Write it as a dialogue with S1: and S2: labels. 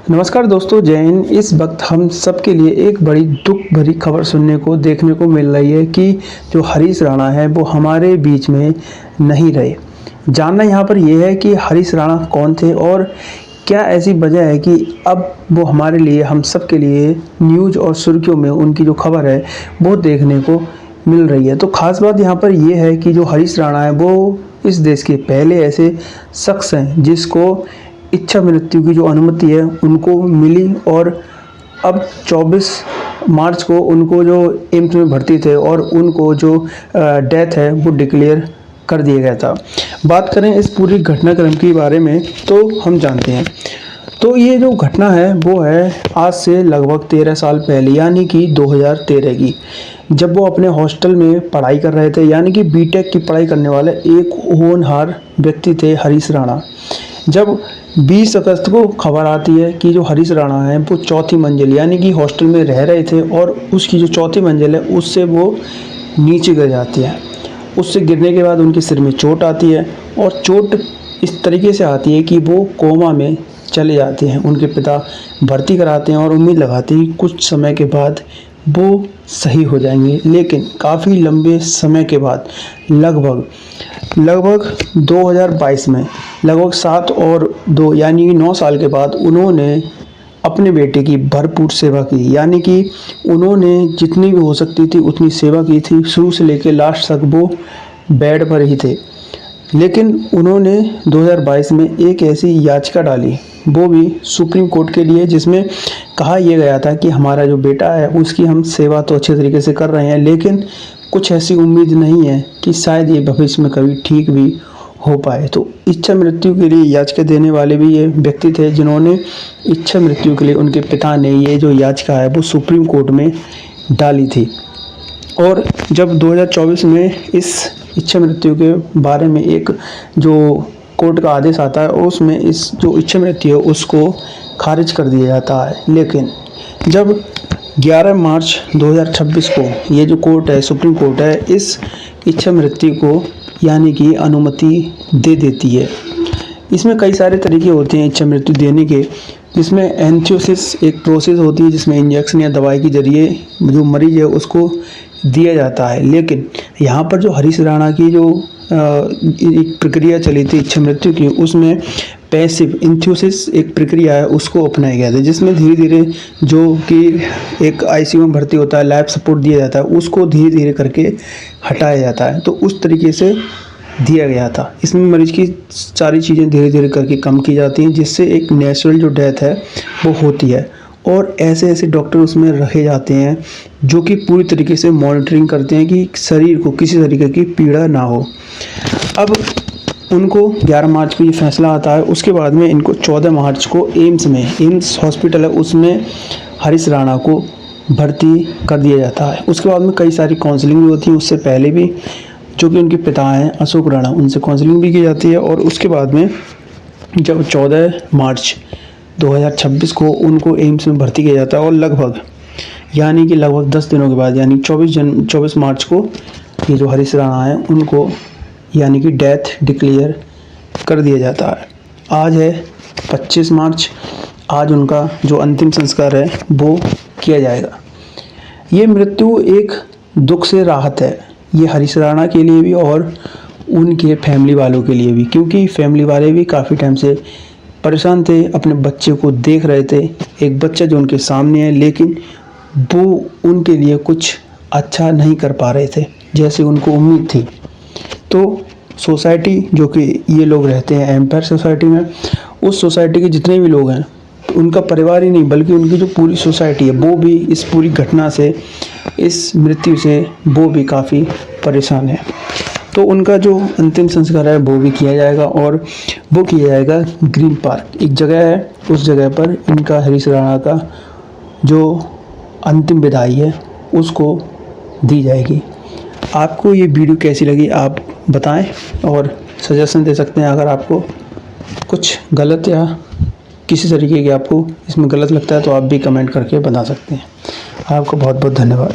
S1: नमस्कार दोस्तों, जय हिंद। इस वक्त हम सब के लिए एक बड़ी दुख भरी खबर सुनने को देखने को मिल रही है कि जो हरीश राणा है वो हमारे बीच में नहीं रहे। जानना यहाँ पर यह है कि हरीश राणा कौन थे और क्या ऐसी वजह है कि अब वो हमारे लिए, हम सब के लिए न्यूज़ और सुर्खियों में उनकी जो खबर है वो देखने को मिल रही है। तो ख़ास बात यहाँ पर यह है कि जो हरीश राणा है वो इस देश के पहले ऐसे शख्स हैं जिसको इच्छा मृत्यु की जो अनुमति है उनको मिली, और अब 24 मार्च को उनको जो एम्स में भर्ती थे और उनको जो डेथ है वो डिक्लेयर कर दिया गया था। बात करें इस पूरी घटनाक्रम के बारे में तो हम जानते हैं, तो ये जो घटना है वो है आज से लगभग 13 साल पहले, यानी कि 2013 की, जब वो अपने हॉस्टल में पढ़ाई कर रहे थे, यानी कि बीटेक की पढ़ाई करने वाले एक होनहार व्यक्ति थे हरीश राणा। जब 20 अगस्त को खबर आती है कि जो हरीश राणा है वो चौथी मंजिल, यानी कि हॉस्टल में रह रहे थे और उसकी जो चौथी मंजिल है उससे वो नीचे गिर जाती है। उससे गिरने के बाद उनके सिर में चोट आती है और चोट इस तरीके से आती है कि वो कोमा में चले जाते हैं। उनके पिता भर्ती कराते हैं और उम्मीद लगाते हैं कुछ समय के बाद वो सही हो जाएंगे, लेकिन काफ़ी लंबे समय के बाद लगभग 2022 में लगभग 7 और 2 यानी 9 साल के बाद उन्होंने अपने बेटे की भरपूर सेवा की, यानी कि उन्होंने जितनी भी हो सकती थी उतनी सेवा की थी। शुरू से लेकर लास्ट तक वो बेड पर ही थे, लेकिन उन्होंने 2022 में एक ऐसी याचिका डाली, वो भी सुप्रीम कोर्ट के लिए, जिसमें कहा यह गया था कि हमारा जो बेटा है उसकी हम सेवा तो अच्छे तरीके से कर रहे हैं, लेकिन कुछ ऐसी उम्मीद नहीं है कि शायद ये भविष्य में कभी ठीक भी हो पाए। तो इच्छा मृत्यु के लिए याचिका देने वाले भी ये व्यक्ति थे जिन्होंने इच्छा मृत्यु के लिए, उनके पिता ने ये जो याचिका है वो सुप्रीम कोर्ट में डाली थी। और जब 2024 में इस इच्छा मृत्यु के बारे में एक जो कोर्ट का आदेश आता है और उसमें इस जो इच्छा मृत्यु है उसको खारिज कर दिया जाता है। लेकिन जब 11 मार्च 2026 को ये जो कोर्ट है, सुप्रीम कोर्ट है, इस इच्छा मृत्यु को यानी कि अनुमति दे देती है। इसमें कई सारे तरीके होते हैं इच्छा मृत्यु देने के, जिसमें एंथियोसिस एक प्रोसेस होती है जिसमें इंजेक्शन या दवाई के जरिए जो मरीज है उसको दिया जाता है। लेकिन यहाँ पर जो हरीश राणा की जो एक प्रक्रिया चली थी इच्छा मृत्यु की, उसमें पैसिव एंथियोसिस एक प्रक्रिया है उसको अपनाया गया था, जिसमें धीरे धीरे जो कि एक आईसीयू में भर्ती होता है, लाइफ सपोर्ट दिया जाता है, उसको धीरे धीरे करके हटाया जाता है। तो उस तरीके से दिया गया था। इसमें मरीज की सारी चीज़ें धीरे धीरे करके कम की जाती हैं, जिससे एक नेचुरल जो डेथ है वो होती है। और ऐसे ऐसे डॉक्टर उसमें रखे जाते हैं जो कि पूरी तरीके से मॉनिटरिंग करते हैं कि शरीर को किसी तरीके की पीड़ा ना हो। अब उनको 11 मार्च को ये फैसला आता है। उसके बाद में इनको 14 मार्च को एम्स हॉस्पिटल है उसमें हरीश राणा को भर्ती कर दिया जाता है। उसके बाद में कई सारी काउंसलिंग भी होती है, उससे पहले भी जो कि उनके पिता हैं अशोक राणा, उनसे काउंसलिंग भी की जाती है। और उसके बाद में जब 14 मार्च 2026 को उनको एम्स में भर्ती किया जाता है और लगभग 10 दिनों के बाद यानी 24 मार्च को ये जो हरीश राणा है उनको यानी कि डेथ डिक्लेयर कर दिया जाता है। आज है 25 मार्च, आज उनका जो अंतिम संस्कार है वो किया जाएगा। ये मृत्यु एक दुख से राहत है, ये हरीश राणा के लिए भी और उनके फैमिली वालों के लिए भी, क्योंकि फैमिली वाले भी काफ़ी टाइम से परेशान थे, अपने बच्चे को देख रहे थे, एक बच्चा जो उनके सामने है, लेकिन वो उनके लिए कुछ अच्छा नहीं कर पा रहे थे जैसे उनको उम्मीद थी। तो सोसाइटी जो कि ये लोग रहते हैं एम्पायर सोसाइटी में, उस सोसाइटी के जितने भी लोग हैं, उनका परिवार ही नहीं बल्कि उनकी जो पूरी सोसाइटी है वो भी इस पूरी घटना से, इस मृत्यु से वो भी काफ़ी परेशान है। तो उनका जो अंतिम संस्कार है वो भी किया जाएगा और वो किया जाएगा ग्रीन पार्क, एक जगह है, उस जगह पर इनका हरीश राणा का जो अंतिम विदाई है उसको दी जाएगी। आपको ये वीडियो कैसी लगी आप बताएं और सजेशन दे सकते हैं। अगर आपको कुछ गलत या किसी तरीके की आपको इसमें गलत लगता है तो आप भी कमेंट करके बता सकते हैं। आपको बहुत बहुत धन्यवाद।